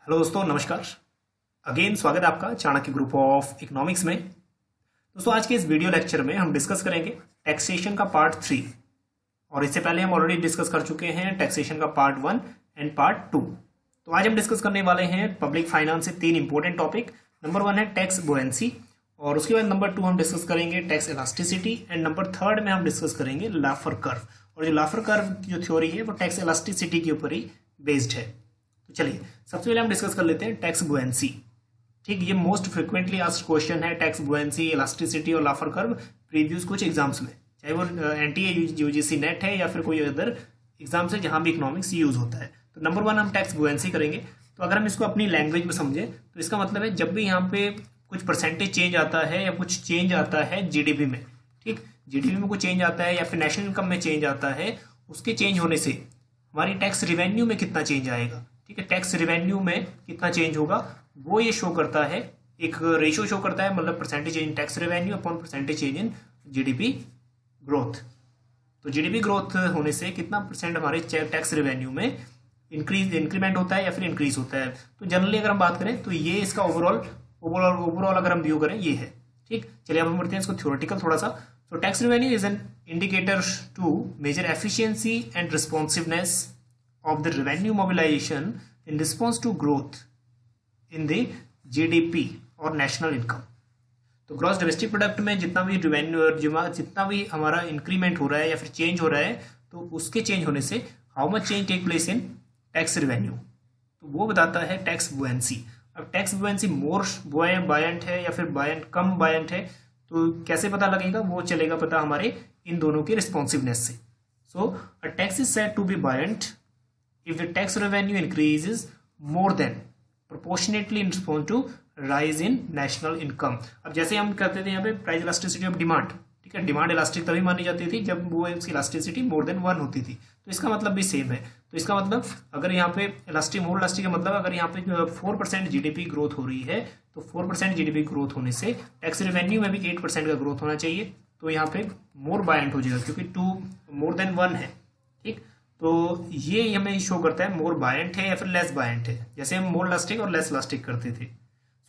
Hello दोस्तों, नमस्कार। Again स्वागत है आपका चाणक्य ग्रुप ऑफ इकोनॉमिक्स में। दोस्तों, आज के इस वीडियो लेक्चर में हम डिस्कस करेंगे टैक्सेशन का पार्ट 3। और इससे पहले हम ऑलरेडी डिस्कस कर चुके हैं टैक्सेशन का पार्ट 1 एंड पार्ट 2। तो आज हम डिस्कस करने वाले हैं पब्लिक फाइनेंस से 3 इंपॉर्टेंट टॉपिक। नंबर 1 है टैक्स बुएंसी, और उसके बाद नंबर 2 हम डिस्कस करेंगे टैक्स इलास्टिसिटी, एंड नंबर 3 में हम डिस्कस करेंगे लाफर कर्व। और जो लाफर कर्व की जो थ्योरी है वो टैक्स इलास्टिसिटी के ऊपर ही बेस्ड है। तो चलिए सबसे पहले हम डिस्कस कर लेते हैं टैक्स बुएंसी। ठीक, ये मोस्ट फ्रिक्वेंटली आस्क्ड क्वेश्चन है, टैक्स बुएंसी, इलास्टिसिटी और लाफर कर्व प्रीवियस कुछ एग्जाम्स में, चाहे वो एनटीए यूजीसी नेट है या फिर कोई अदर एग्जाम्स है जहां भी इकोनॉमिक्स यूज होता है। तो नंबर 1 हम टैक्स बुएंसी करेंगे। तो अगर हम इसको अपनी लैंग्वेज में समझें तो इसका मतलब है जब भी यहाँ पे कुछ परसेंटेज चेंज आता है या कुछ चेंज आता है जीडीपी में, ठीक, जीडीपी में कुछ चेंज आता है या फिर नेशनल इनकम में चेंज आता है, उसके चेंज होने से हमारी टैक्स रिवेन्यू में कितना चेंज आएगा। ठीक है, टैक्स रिवेन्यू में कितना चेंज होगा वो ये शो करता है, एक रेशियो शो करता है, मतलब percentage change in tax revenue upon percentage change in GDP growth. तो जीडीपी ग्रोथ होने से कितना परसेंट हमारे टैक्स रेवेन्यू में इंक्रीमेंट होता है या फिर इंक्रीज होता है। तो जनरली अगर हम बात करें तो ये इसका ओवरऑल अगर हम व्यू करें ये है। ठीक, चलिए अब हम बढ़ते हैं इसको थ्योरेटिकल थोड़ा सा। तो tax revenue is an indicator to measure efficiency and responsiveness of the revenue mobilization in response to growth in the GDP और national income। तो ग्रॉस डोमेस्टिक प्रोडक्ट में जितना भी रेवेन्यू, जितना भी हमारा इंक्रीमेंट हो रहा है या फिर चेंज हो रहा है, तो उसके चेंज होने से how much change take place in tax revenue, तो वो बताता है टैक्स बुएंसी। अब टैक्स बुएंसी मोर बायंट है या फिर बायंट कम बायंट है, तो कैसे पता लगेगा, वो चलेगा पता हमारे इन दोनों के रिस्पॉन्सिवनेस से। So a tax is said to be buoyant if the tax revenue increases more than proportionately in response to rise in national income। अब जैसे हम करते थे यहाँ पे प्राइस इलास्टिसिटी ऑफ डिमांड, ठीक है, डिमांड इलास्टिक तभी मानी जाती थी जब वो उसकी इलास्टिसिटी मोर देन 1 होती थी। तो इसका मतलब भी सेम है। तो इसका मतलब अगर यहाँ पे मोर इलास्टिक का मतलब अगर यहाँ पे 4% जीडीपी ग्रोथ हो रही है, तो 4% जीडीपी ग्रोथ होने से टैक्स रेवेन्यू में भी 8% का ग्रोथ होना चाहिए। तो यहाँ पे मोर बायंट हो जाएगा क्योंकि 2 मोर देन 1 है। ठीक, तो ये हमें शो करता है मोर बायंट है या फिर लेस बायंट है, जैसे हम मोर इलास्टिक और लेस इलास्टिक करते थे।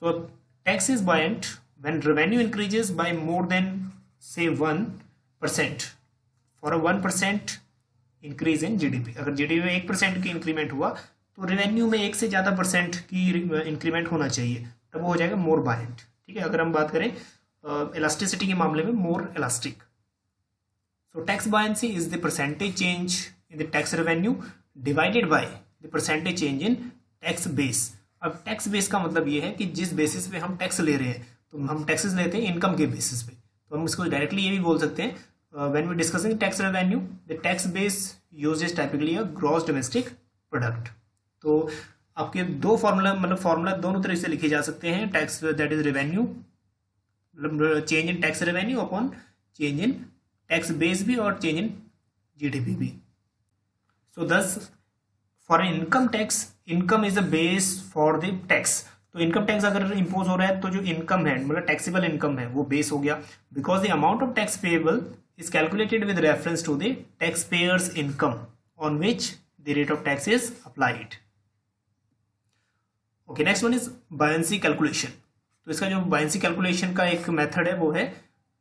So tax is buoyant when revenue increases by more than से 1% for a 1% increase in GDP. अगर जीडीपी में 1% की इंक्रीमेंट हुआ तो रेवेन्यू में 1 से ज्यादा % की इंक्रीमेंट होना चाहिए, तब वो हो जाएगा मोर बायंट। ठीक है, अगर हम बात करें इलास्टिसिटी के मामले में मोर elastic. So tax buoyancy is the percentage change in the tax revenue divided by the percentage change in tax base। अब टैक्स बेस का मतलब ये है कि जिस बेसिस पे हम टैक्स ले रहे हैं, तो हम टैक्सेस लेते हैं इनकम के बेसिस पे, तो हम इसको डायरेक्टली ये भी बोल सकते हैं when we discussing tax revenue the tax base uses typically a gross domestic product. तो आपके दो फार्मूला दोनों तरह से लिखे जा सकते हैं। टैक्स दैट इज रेवेन्यू, मतलब change in tax revenue upon change in tax base भी और चेंज इन जीडीपी भी। So thus for an income tax, income is the base for the tax। तो इनकम टैक्स अगर impose हो रहा है तो जो इनकम है, मतलब टैक्सेबल इनकम है, वो बेस हो गया। Because the amount of tax payable is calculated with reference to the tax payer's income on which the rate of tax is applied. Okay, next one is buoyancy calculation. तो इसका जो buoyancy calculation का एक method है वो है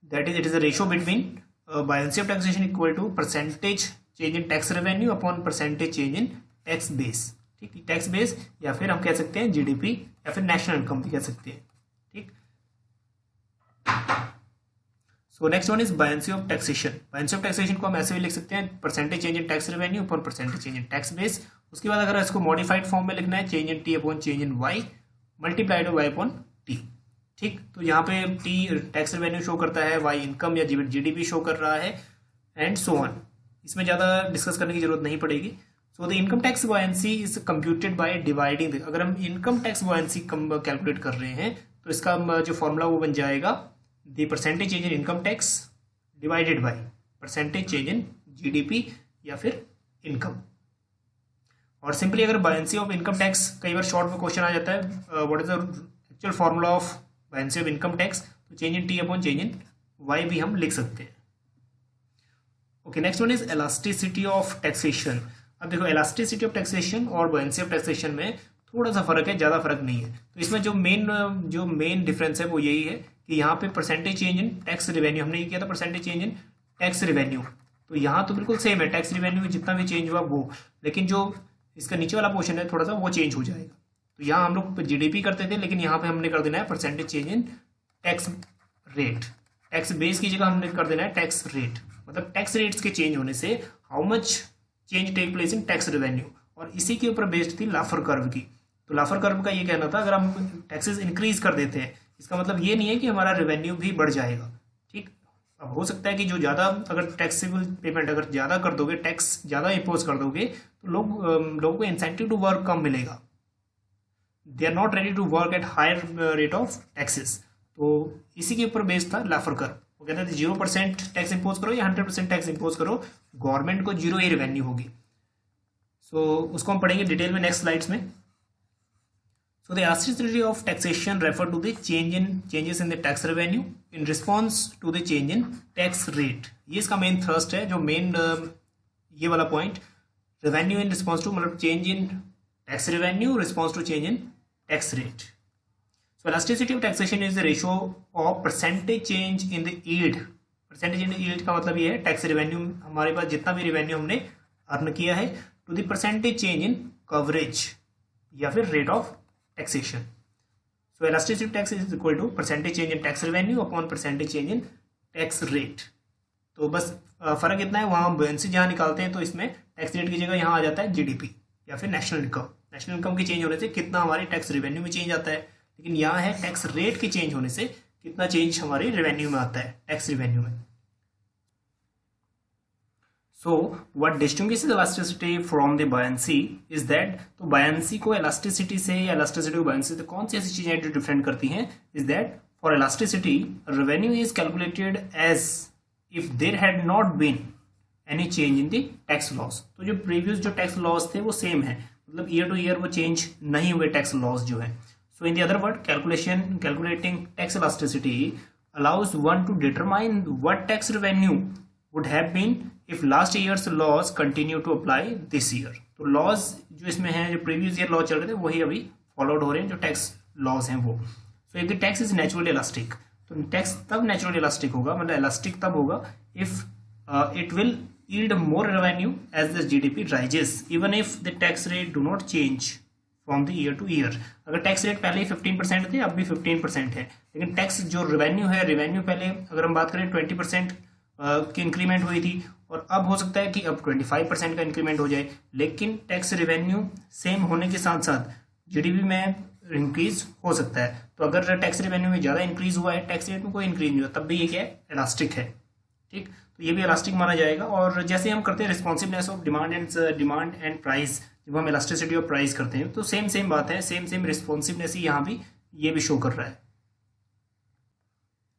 that is it is a ratio between buoyancy of taxation equal to percentage change in tax revenue upon percentage change in tax base. ठीक, tax base या फिर हम कह सकते हैं जीडीपी या फिर नेशनल इनकम भी कह सकते हैं। ठीक, so next one is buoyancy of taxation. Buoyancy of taxation को हम ऐसे भी लिख सकते हैं percentage change in tax revenue upon percentage change in tax base. उसके बाद अगर इसको मॉडिफाइड फॉर्म में लिखना है, change in T upon change in Y multiplied Y upon T. ठीक, तो यहाँ पे टी टैक्स रेवेन्यू शो करता है, वाई इनकम या जीडीपी शो कर रहा है, एंड सो ऑन। इसमें ज़्यादा डिस्कस करने की जरूरत नहीं पड़ेगी। So the income tax buoyancy is computed by dividing. अगर हम इनकम टैक्स बुएंसी कैलकुलेट कर रहे हैं तो इसका जो फॉर्मूला वो बन जाएगा the percentage change in income tax divided by percentage change in GDP या फिर इनकम। और सिंपली अगर बुएंसी ऑफ इनकम टैक्स, कई बार शॉर्ट में क्वेश्चन आ जाता है what is the actual formula of buoyancy of income tax, तो change in T upon change in Y भी हम लिख सकते हैं। Okay, next one is elasticity of taxation. अब देखो इलास्टिसिटी ऑफ टैक्सेशन और बुएंसी ऑफ टैक्सेशन में थोड़ा सा फर्क है, ज़्यादा फर्क नहीं है। तो इसमें जो मेन डिफरेंस है वो यही है कि यहाँ पे percentage change in tax revenue हमने ये किया था, percentage change in tax revenue, तो यहाँ तो बिल्कुल सेम है, टैक्स रिवेन्यू में जितना भी चेंज हुआ वो, लेकिन जो इसका नीचे वाला पोर्शन है थोड़ा सा वो चेंज हो जाएगा। तो यहाँ हम लोग जीडीपी करते थे, लेकिन यहाँ पे हमने कर देना है percentage change in tax rate, tax base की जगह हमने कर देना है टैक्स रेट, मतलब टैक्स रेट्स के चेंज होने से how much change take place in tax revenue, और इसी के ऊपर बेस्ड थी लाफर कर्व की। तो लाफर कर्व का ये कहना था अगर हम टैक्सेस इंक्रीज कर देते हैं, इसका मतलब ये नहीं है कि हमारा रेवेन्यू भी बढ़ जाएगा, ठीक। अब हो सकता है कि जो ज़्यादा अगर टैक्सेबल पेमेंट अगर ज़्यादा कर दोगे, टैक्स ज़्यादा इम्पोज कर दोगे, तो लोगों को इंसेंटिव टू वर्क कम मिलेगा, they are not ready to work at higher rate of taxes. तो इसी के ऊपर बेस्ड था लाफर कर्व। वो कहते थे 0% टैक्स इम्पोज करो या 100% टैक्स इम्पोज करो, गवर्नमेंट को जीरो ही रेवेन्यू होगी। सो उसको हम पढ़ेंगे डिटेल में नेक्स्ट स्लाइड्स में। So the elasticity of taxation refer to the changes in the tax revenue in response to the change in tax rate। ये इसका मेन थ्रस्ट है, जो मेन ये वाला point, revenue in response to, मतलब change in tax revenue response to change in tax rate. So elasticity of taxation is the ratio of percentage change in the yield। Percentage in yield का मतलब ये है tax revenue, हमारे पास जितना भी revenue हमने earn किया है, to the percentage change in coverage या फिर rate of taxation। So elasticity of tax is equal to percentage change in tax revenue upon percentage change in tax rate। तो बस फर्क इतना है, वहाँ हम बुयंसी जहाँ निकालते हैं तो इसमें टैक्स रेट की जगह यहाँ आ जाता है जीडीपी या फिर नेशनल इनकम। नेशनल इनकम के चेंज होने से कितना हमारे टैक्स रेवेन्यू में चेंज आता है, लेकिन यहाँ है टैक्स रेट के चेंज होने से कितना चेंज हमारे रेवेन्यू में आता है, टैक्स रेवेन्यू में। So what distinguishes elasticity from the buoyancy is that, तो buoyancy को elasticity से या elasticity को buoyancy से कौन सी ऐसी चीजें जो डिफरेंट करती हैं, is that for elasticity revenue is calculated as if there had not been any change in the tax laws। तो जो previous जो tax laws थे वो सेम है, मतलब ईयर टू ईयर वो चेंज नहीं हुए tax laws जो है। So in the other word calculating tax elasticity allows one to determine what tax revenue would have been if last year's laws continue to apply this year। तो laws जो इसमें हैं, जो previous year law चल रहे थे वही अभी followed हो रहे हैं, जो tax laws हैं वो। So if the tax is naturally elastic, तो tax तब naturally elastic होगा, मतलब elastic तब होगा if it will yield more revenue as the GDP rises even if the tax rate do not change from the year to year। अगर tax rate पहले ही 15% थे, अब भी 15% है, लेकिन tax जो revenue है, revenue पहले अगर हम बात करें 20% की इंक्रीमेंट हुई थी, और अब हो सकता है कि अब 25% का इंक्रीमेंट हो जाए, लेकिन टैक्स रेवेन्यू सेम होने के साथ साथ जीडीपी में इंक्रीज हो सकता है। तो अगर टैक्स रेवेन्यू में ज़्यादा इंक्रीज हुआ है, टैक्स रेट में कोई इंक्रीज नहीं हुआ, तब भी ये क्या है, इलास्टिक है, ठीक। तो ये भी इलास्टिक माना जाएगा। और जैसे हम करते हैं responsiveness of demand and price, जब हम इलास्टिसिटी ऑफ प्राइस करते हैं तो सेम बात है, सेम रिस्पॉन्सिवनेस ही यहाँ भी ये भी शो कर रहा है।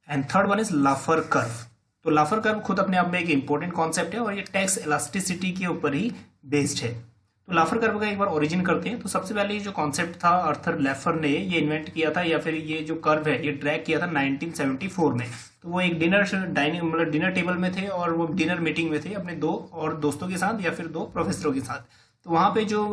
And third one is लाफर curve. तो लाफर कर्व खुद अपने आप में एक इंपॉर्टेंट कॉन्सेप्ट है और ये टैक्स इलास्टिसिटी के ऊपर ही बेस्ड है। तो लाफर कर्व का एक बार ओरिजिन करते हैं। तो सबसे पहले जो कॉन्सेप्ट था आर्थर लैफर ने ये इन्वेंट किया था, या फिर ये जो कर्व है ये ड्रैग किया था 1974 में। तो वो एक डिनर टेबल में थे और वो डिनर मीटिंग में थे अपने दो और दोस्तों के साथ या फिर दो प्रोफेसरों के साथ। तो वहाँ पे जो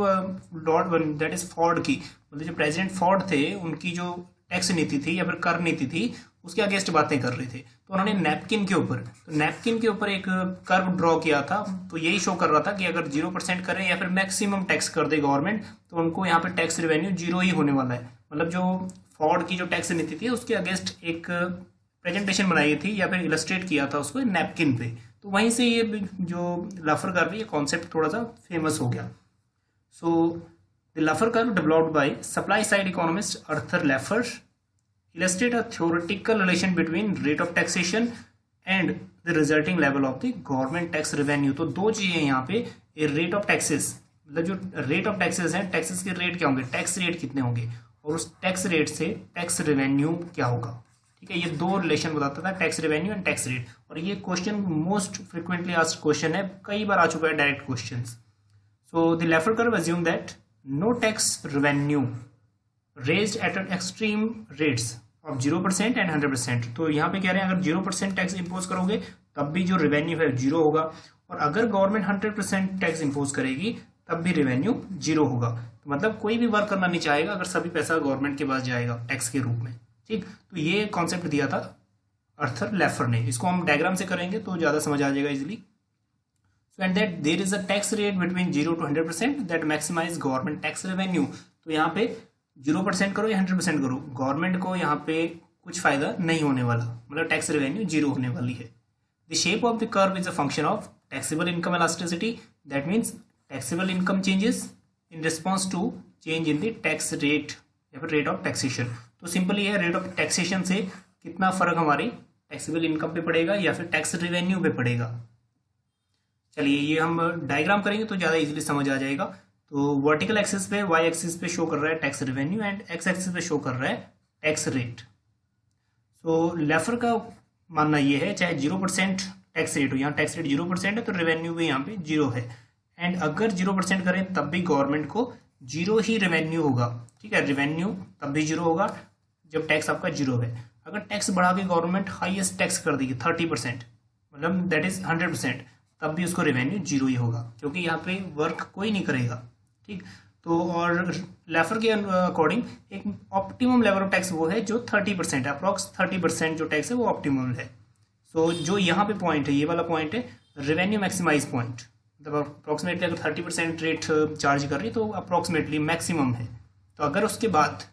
लॉर्ड दैट इज फोर्ड की, मतलब जो प्रेसिडेंट फोर्ड थे, उनकी जो टैक्स नीति थी या फिर कर नीति थी उसके अगेंस्ट बातें कर रहे थे। तो उन्होंने नैपकिन के ऊपर एक कर्व ड्रॉ किया था। तो यही शो कर रहा था कि अगर 0% करें या फिर मैक्सिमम टैक्स कर दे गवर्नमेंट, तो उनको यहाँ पे टैक्स रेवेन्यू जीरो ही होने वाला है। मतलब जो फोर्ड की जो टैक्स नीति थी उसके अगेंस्ट एक प्रेजेंटेशन बनाई थी या फिर इलस्ट्रेट किया था उसको नैपकिन पे। तो वहीं से ये जो लाफर कर्व ये कॉन्सेप्ट थोड़ा सा फेमस हो गया। So the Laffer curve developed by supply side economist Arthur Laffer illustrate a theoretical relation between rate of taxation and the resulting level of the government tax revenue। तो दो चीजें यहाँ पे, रेट ऑफ टैक्सेस, मतलब जो rate of taxes हैं, taxes के rate क्या होंगे, टैक्स रेट कितने होंगे, और उस टैक्स रेट से टैक्स रेवेन्यू क्या होगा, ठीक है। ये दो रिलेशन बताता था, tax revenue and tax rate. और ये question most frequently asked question है, कई बार आ चुका है direct question. So the Laffer curve assume that no tax revenue raised at an extreme rates of 0% and 100%। तो यहाँ पे कह रहे हैं अगर 0% टैक्स इम्पोज करोगे तब भी जो रेवेन्यू है जीरो होगा, और अगर गवर्नमेंट 100% टैक्स इम्पोज करेगी तब भी रेवेन्यू जीरो होगा। तो मतलब कोई भी वर्क करना नहीं चाहेगा अगर सभी पैसा गवर्नमेंट के पास जाएगा टैक्स के रूप में। ठीक, तो ये कॉन्सेप्ट दिया था आर्थर लैफर ने। इसको हम डायग्राम से करेंगे तो ज़्यादा समझ आ जाएगा easily. So and that there is a tax rate between 0 to 100% that maximize government tax revenue. तो यहाँ पे 0% करो या 100% करो, गवर्नमेंट को यहाँ पे कुछ फायदा नहीं होने वाला, मतलब टैक्स रेवेन्यू जीरो होने वाली है। The shape of the curve is a function of taxable income elasticity, that means taxable income changes in response to change in the tax rate या फिर रेट ऑफ टैक्सेशन। तो simply है rate of taxation से कितना फर्क हमारी taxable income पे पड़ेगा या फिर टैक्स रेवेन्यू पे पड़ेगा। चलिए ये हम डायग्राम करेंगे तो ज़्यादा इजीली समझ आ जाएगा। तो वर्टिकल एक्सिस पे वाई एक्सिस पे शो कर रहा है tax revenue and x axis पे शो कर रहा है टैक्स रेट। सो लैफर का मानना ये है चाहे 0% टैक्स रेट हो, यहाँ टैक्स रेट 0% है तो रेवेन्यू भी यहाँ पे 0 है। एंड अगर 0% करें तब भी गवर्नमेंट को 0 ही रेवेन्यू होगा। ठीक है, रेवेन्यू तब भी 0 होगा जब टैक्स आपका 0 है। अगर टैक्स बढ़ा के गवर्नमेंट हाईएस्ट टैक्स कर देगी 30%, मतलब दैट इज 100%, तब भी उसको रेवेन्यू 0 ही होगा क्योंकि यहाँ पे वर्क कोई नहीं करेगा। ठीक, तो और लैफर के अकॉर्डिंग एक ऑप्टिमम लेवल ऑफ टैक्स वो है जो 30% है, अप्रॉक्स 30% जो टैक्स है वो ऑप्टिमम है। सो जो यहाँ पे पॉइंट है, ये वाला पॉइंट है रेवेन्यू मैक्सिमाइज पॉइंट, मतलब अप्रॉक्सीमेटली अगर 30% रेट चार्ज कर रही है तो अप्रॉक्सीमेटली मैक्सिमम है। तो अगर उसके बाद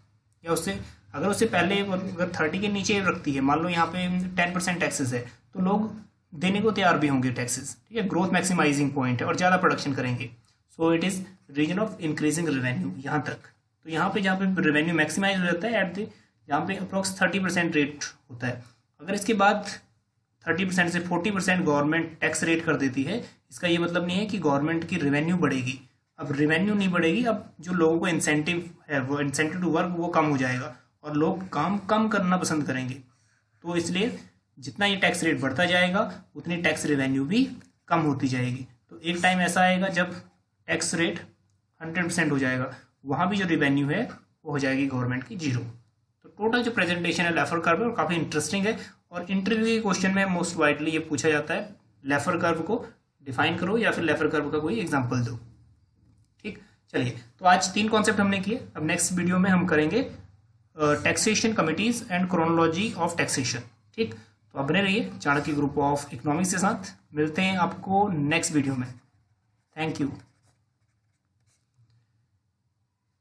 या उससे अगर उससे पहले अगर 30 के नीचे रखती है, मान लो यहाँ पे 10% टैक्सेस है, तो लोग देने को तैयार भी होंगे टैक्सेस। ठीक है, ग्रोथ मैक्सिमाइजिंग पॉइंट है और ज़्यादा प्रोडक्शन करेंगे। So it is reason of increasing revenue यहाँ तक। तो यहाँ पे जहाँ पे रेवेन्यू मैक्सिमाइज हो जाता है एट द जहाँ पे अप्रॉक्स 30% रेट होता है। अगर इसके बाद 30% से 40% गवर्नमेंट टैक्स रेट कर देती है, इसका ये मतलब नहीं है कि गवर्नमेंट की रेवेन्यू बढ़ेगी। अब रेवेन्यू नहीं बढ़ेगी, अब जो लोगों को इंसेंटिव है वो इंसेंटिव टू वर्क वो कम हो जाएगा और लोग काम कम करना पसंद करेंगे। तो इसलिए जितना ये टैक्स रेट बढ़ता जाएगा उतनी टैक्स रेवेन्यू भी कम होती जाएगी। तो एक टाइम ऐसा आएगा जब टैक्स रेट 100% हो जाएगा, वहाँ भी जो रेवेन्यू है वो हो जाएगी गवर्नमेंट की 0। तो टोटल जो प्रेजेंटेशन है लैफर कर्व और काफ़ी इंटरेस्टिंग है और इंटरव्यू के क्वेश्चन में मोस्ट वाइडली ये पूछा जाता है लैफर कर्व को डिफाइन करो या फिर लैफर कर्व का कोई एग्जाम्पल दो। ठीक, चलिए तो आज 3 कॉन्सेप्ट हमने किए। अब नेक्स्ट वीडियो में हम करेंगे taxation committees and chronology of taxation. ठीक, तो बने रहिए चाणक्य ग्रुप ऑफ इकोनॉमिक्स के साथ। मिलते हैं आपको नेक्स्ट वीडियो में। Thank you.